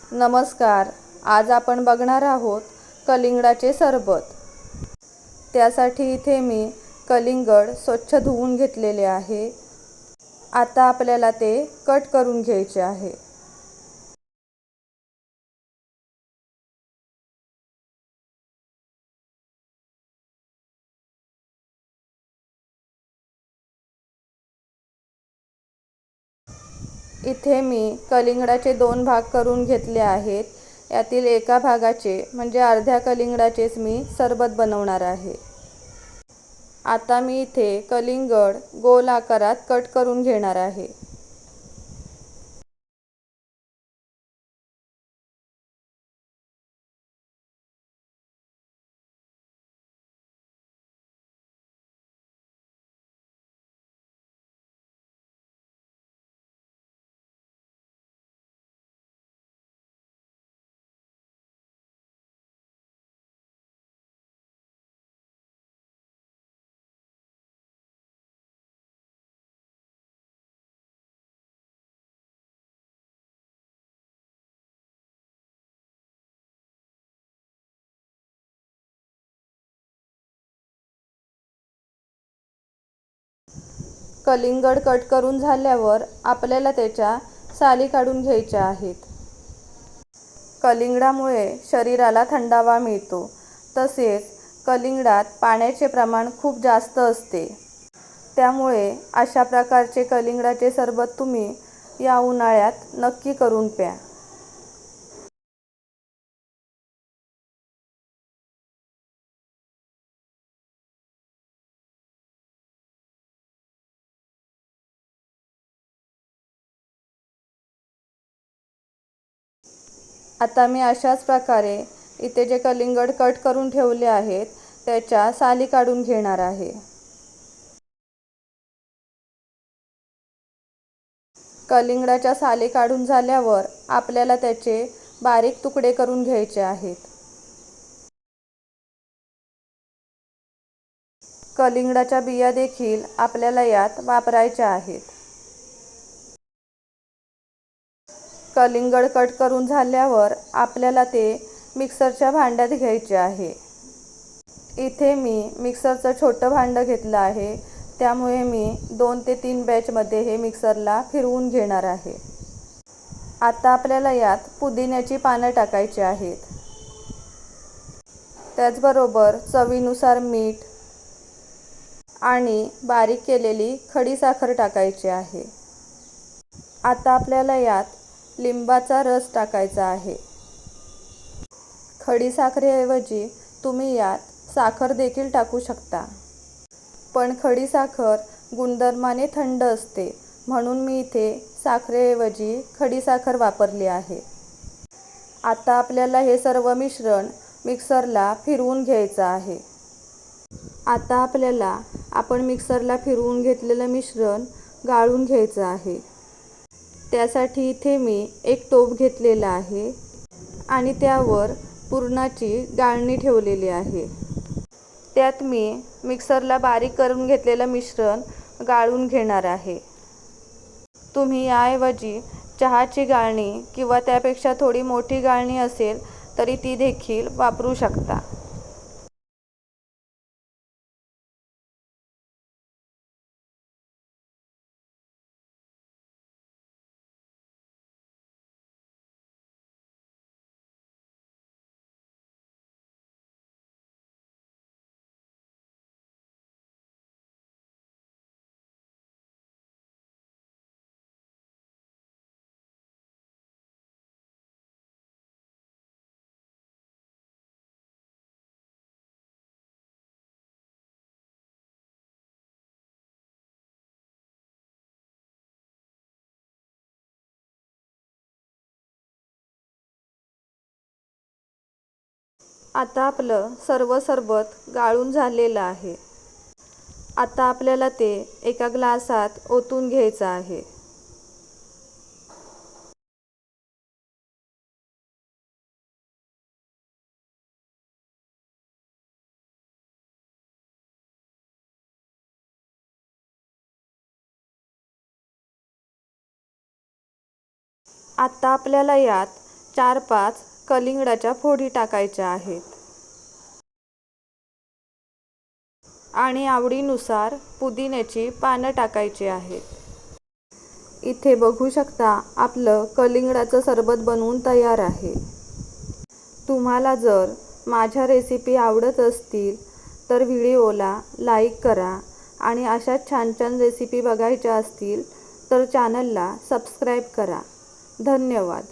नमस्कार. आज आपण बघणार आहोत कलिंगडाचे सरबत. त्यासाठी इथे मी कलिंगड स्वच्छ धुवून घेतलेले आहे. आता आपल्याला ते कट करून घ्यायचे आहे. इथे मी कलिंगडाचे 2 भाग करून घेतले आहेत. यातील एका भागाचे म्हणजे अर्ध्या कलिंगडाचेच मी सरबत बनवणार आहे. आता मी इथे कलिंगड गोल आकारात कट करून घेणार आहे. कलिंगड कट करून झाल्यावर आपल्याला त्याच्या साली काढून घ्यायच्या आहेत. कलिंगडामुळे शरीराला थंडावा मिळतो. तसेच कलिंगडात पाण्याचे प्रमाण खूप जास्त असते. त्यामुळे अशा प्रकारचे कलिंगडाचे सरबत तुम्ही या उन्हाळ्यात नक्की करून प्या. आता मी अशाच प्रकारे इथे जे कलिंगड कट करून ठेवले आहेत त्याच्या साली काढून घेणार आहे. कलिंगडाच्या साली काढून झाल्यावर आपल्याला त्याचे बारीक तुकडे करून घ्यायचे आहेत. कलिंगडाच्या बिया देखील आपल्याला यात वापरायच्या आहेत. कलिंगड कट करून झाल्यावर आपल्याला ते मिक्सरच्या भांड्यात घ्यायचे आहे. इथे मी मिक्सरचं छोटं भांडं घेतलं आहे. त्यामुळे मी 2 ते 3 बॅचमध्ये हे मिक्सरला फिरवून घेणार आहे. आता आपल्याला यात पुदिन्याची पानं टाकायची आहेत. त्याचबरोबर चवीनुसार मीठ आणि बारीक केलेली खडीसाखर टाकायची आहे. आता आपल्याला यात लिंबाचा रस टाकायचा आहे. खडीसाखरेऐवजी तुम्ही यात साखर देखील टाकू शकता. पण खडीसाखर गुणधर्माने थंड असते म्हणून मी इथे साखरेऐवजी खडीसाखर वापरली आहे. आता आपल्याला हे सर्व मिश्रण मिक्सरला फिरवून घ्यायचं आहे. आता आपल्याला आपण मिक्सरला फिरवून घेतलेलं मिश्रण गाळून घ्यायचं आहे. त्यासाठी इथे मी एक टोप घेतलेला आहे आणि त्यावर पुरणाची गाळणी ठेवलेली आहे. त्यात मी मिक्सरला बारीक करून घेतलेलं मिश्रण गाळून घेणार आहे. तुम्ही याऐवजी चहाची गाळणी किंवा त्यापेक्षा थोडी मोठी गाळणी असेल तरी ती देखील वापरू शकता. आता आपलं सर्व सरबत गाळून झालेलं आहे. आता आपल्याला ते एका ग्लासात ओतून घ्यायचं आहे. आता आपल्याला यात 4-5 कलिंगडाच्या फोडी टाकायच्या आहेत आणि आवडीनुसार पुदिन्याची पानं टाकायची आहेत. इथे बघू शकता आपलं कलिंगडाचं सरबत बनवून तयार आहे. तुम्हाला जर माझ्या रेसिपी आवडत असतील तर व्हिडिओला लाईक करा आणि अशाच छान छान रेसिपी बघायच्या असतील तर चॅनलला सबस्क्राईब करा. धन्यवाद.